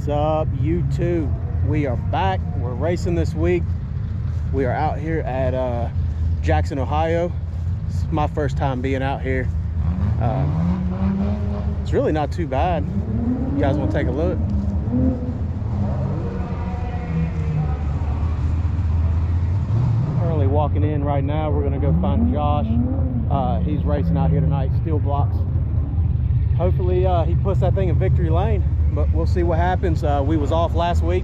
What's up, YouTube? We are back. We're racing this week. We are out here at Jackson, Ohio. It's my first time being out here. It's really not too bad. You guys want to take a look? Currently walking in right now. We're gonna go find Josh. He's racing out here tonight, steel blocks. Hopefully he puts that thing in victory lane, but we'll see what happens. We was off last week,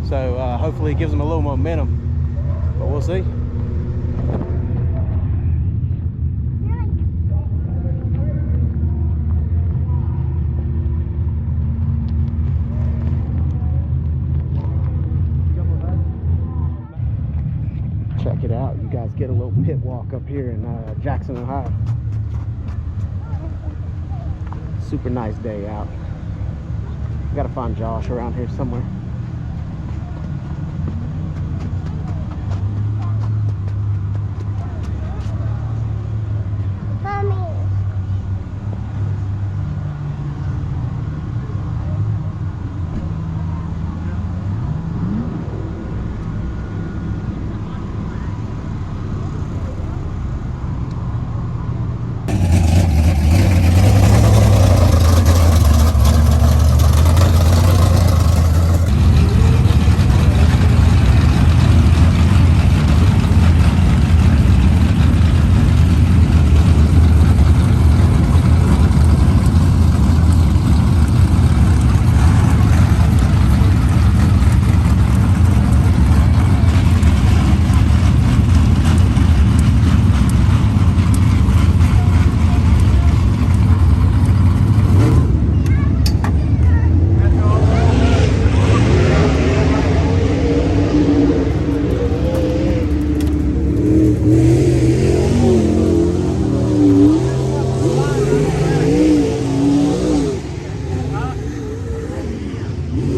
so hopefully it gives him a little momentum, but we'll see. Check it out. You guys get a little pit walk up here in Jackson, Ohio. Super nice day out. Gotta find Josh around here somewhere. Mommy.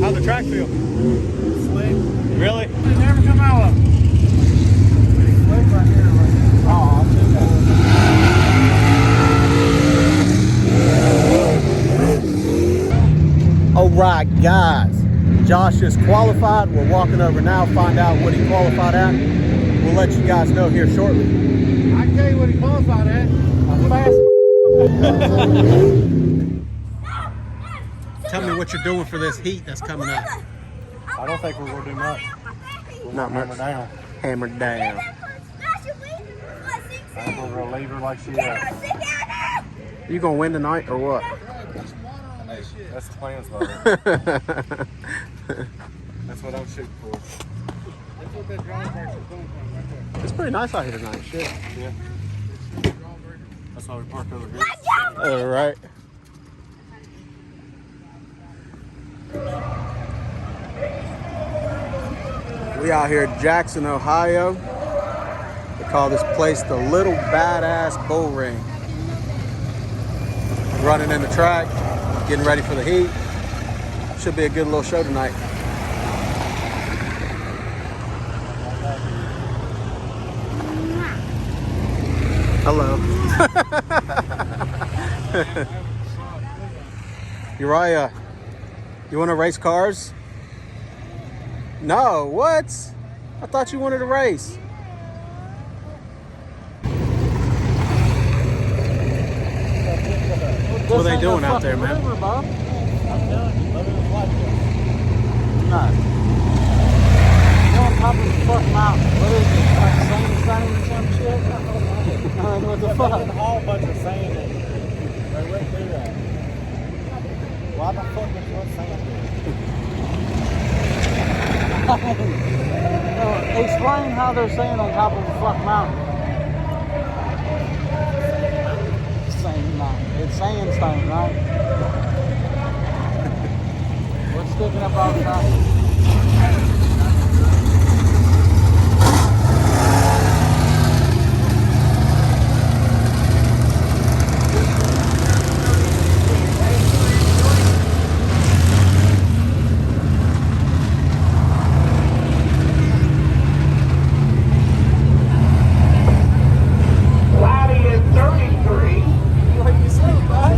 How'd the track feel? Slick. Really? They never come out of them. Slick right here. Oh, I'll take that. All right, guys. Josh is qualified. We're walking over now, find out what he qualified at. We'll let you guys know here shortly. I can tell you what he qualified at. A fast. Tell me what you're doing for this heat that's coming up. I don't think we're going to do much. Not much. Hammer down. Hammered down. I think we're going to leave her like she is. You gonna win tonight or what? That's the plan, brother. That's what I'm shooting for. That's what that drawing version is going from right there. It's pretty nice out here tonight. Shit. Yeah. That's why we parked over here. All right. We out here at Jackson, Ohio. They call this place the Little Badass Bullring. Running in the track, getting ready for the heat. Should be a good little show tonight. Hello. Uriah, you want to race cars? No, what? I thought you wanted to race. What are they doing out there, man? River, Bob. I'm telling you, look at the flight. No. You're on top of the fucking mountain. What is it? Like sand or some shit? What the fuck? There's a whole bunch of sand in it. They wouldn't do that. Why the fuck would you want sand in? Explain how they're sand on top of a fucking mountain. It's sandstone, right? What's sticking up all the time? What you say, bud?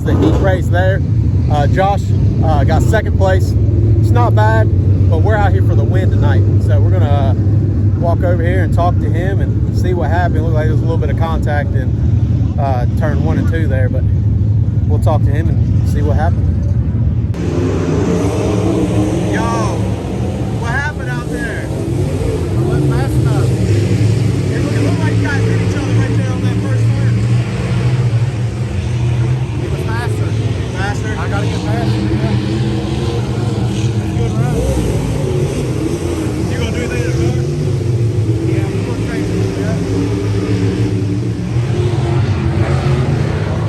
was the heat race there. Josh got second place. It's not bad, but we're out here for the win tonight. So we're gonna walk over here and talk to him and see what happened. It looked like there was a little bit of contact in turn 1 and 2 there, but we'll talk to him and see what happened. Yo, what happened out there? I wasn't fast enough. It looked like you guys hit each other right there on that first turn. He was faster. Faster? I gotta get faster, yeah. Good run. You gonna do anything to the car? Yeah, I'm going crazy, yeah.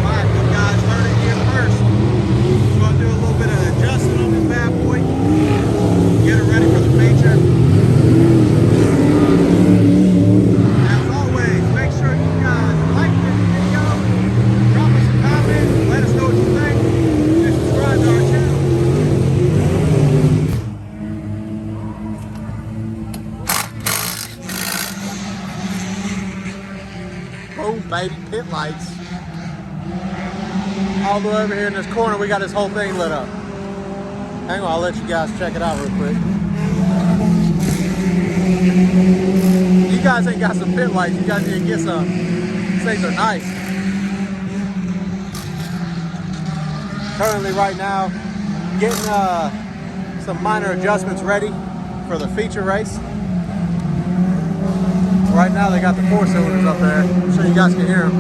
Alright, well guys, heard it here first. We're gonna do a little bit of adjusting on this bad boy. Get it ready for the feature. As always, make sure you guys like this video, drop us a comment, let us know what you think, and subscribe to our channel. Boom, baby, pit lights. All the way over here in this corner, we got this whole thing lit up. Hang on, I'll let you guys check it out real quick. You guys ain't got some pit lights. You guys need to get some. These things are nice. Currently, right now, getting some minor adjustments ready for the feature race. Right now, they got the 4 cylinders up there, so you guys can hear them.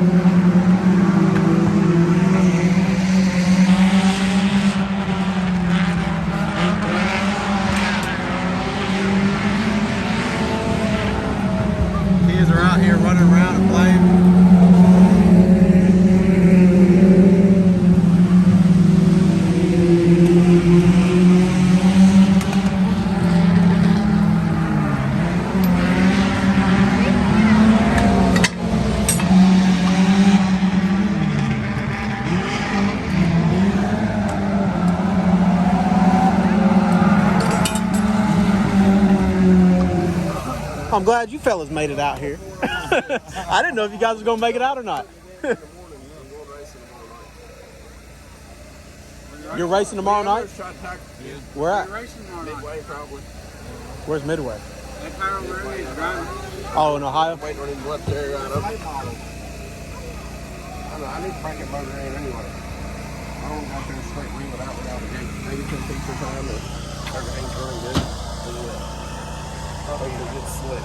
Kids are out here running around and playing. I'm glad you fellas made it out here. I didn't know if you guys was gonna make it out or not. You're racing tomorrow night? Where at? Midway, probably. Where's Midway? That car over there is driving. Oh, in Ohio? Waiting on him to left there right up. I know, I need to crank that motor in anyway. I don't go out there and straight wheel it out without a gate. Maybe 10 feet per time and everything's running good. Probably it'll get slick.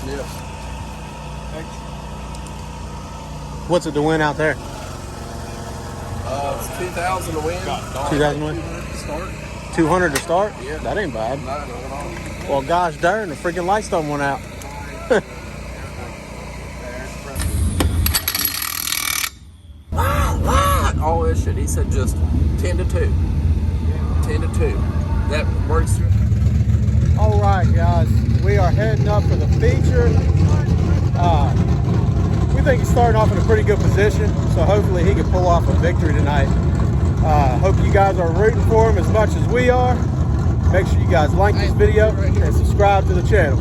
Yeah. What's it to win out there? It's 2,000 to win. 2,000 win? 200 to start. 200 to start? Yeah. That ain't bad. No, not at all. Well, gosh darn, the freaking lights done went out. Oh, this shit. He said just 10 to 2. 10 to 2. That works. All right, guys, we are heading up for the feature. We think he's starting off in a pretty good position, so hopefully he can pull off a victory tonight. Hope you guys are rooting for him as much as we are. Make sure you guys like this video and subscribe to the channel.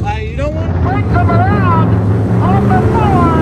Hey, you don't want to bring them around on the floor.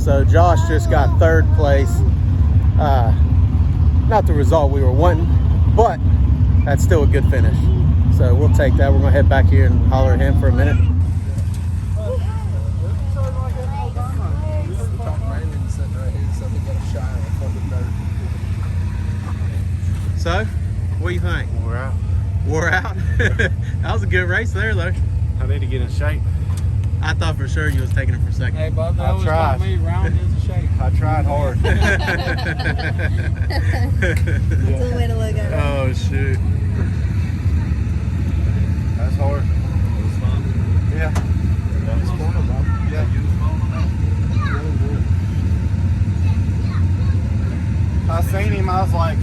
So Josh just got third place. Not the result we were wanting, but that's still a good finish. So we'll take that. We're gonna head back here and holler at him for a minute. So, what do you think? We're out. Wore out? That was a good race there, though. I need to get in shape. I thought for sure you was taking it for second. Hey, Bob, that I was tried. me round as a shake. I tried hard. That's the way to look at it. Oh, shoot. That's hard. It was fun. Yeah. It was fun, Bob. Yeah. You was fun enough. Really good. I seen him, I was like,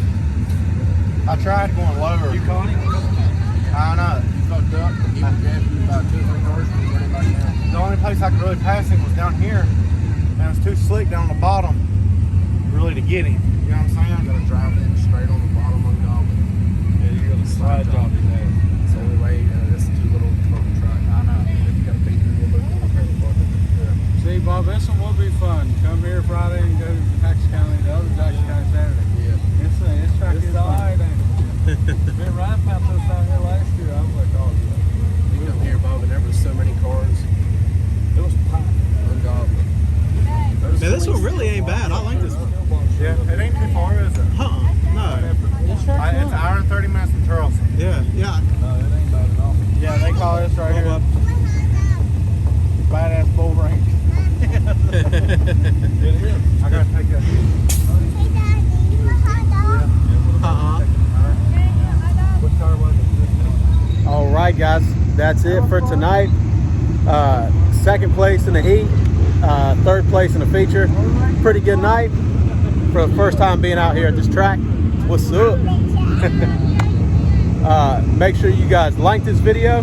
I tried going lower. You caught him? I know. You fucked up. He was gapping you about 2 or 3 cars and you went back down. The only place I could really pass him was down here. And it was too slick down the bottom, really, to get him. You know what I'm saying? I'm gonna drive in straight on the bottom of the dog. Yeah, you're gonna slide drop his ass. It's the only way. This is too little fucking track. I know. If you got a big wheel, look on the paper bucket. See, Bob, this one will be fun. Come here Friday and go to Jackson County, the other Jackson County Saturday. Yeah. This track is alright, ain't it? Been riding past us down here last year. I was like, oh, yeah. You come here, Bob, and there was so many cars. It was packed. Ungodly. Man, this one really ain't bad. I like this one. Yeah, it ain't too far, is it? No. It's an hour and 30 minutes from Charleston. Yeah. No, it ain't bad at all. Yeah, they call this right here Hold up. badass Bullring. It is. I gotta take that. What car was it? All right, guys. That's it for tonight. Second place in the heat. Third place in the feature. Pretty good night for the first time being out here at this track. What's up? Make sure you guys like this video,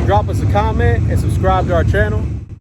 drop us a comment, and subscribe to our channel.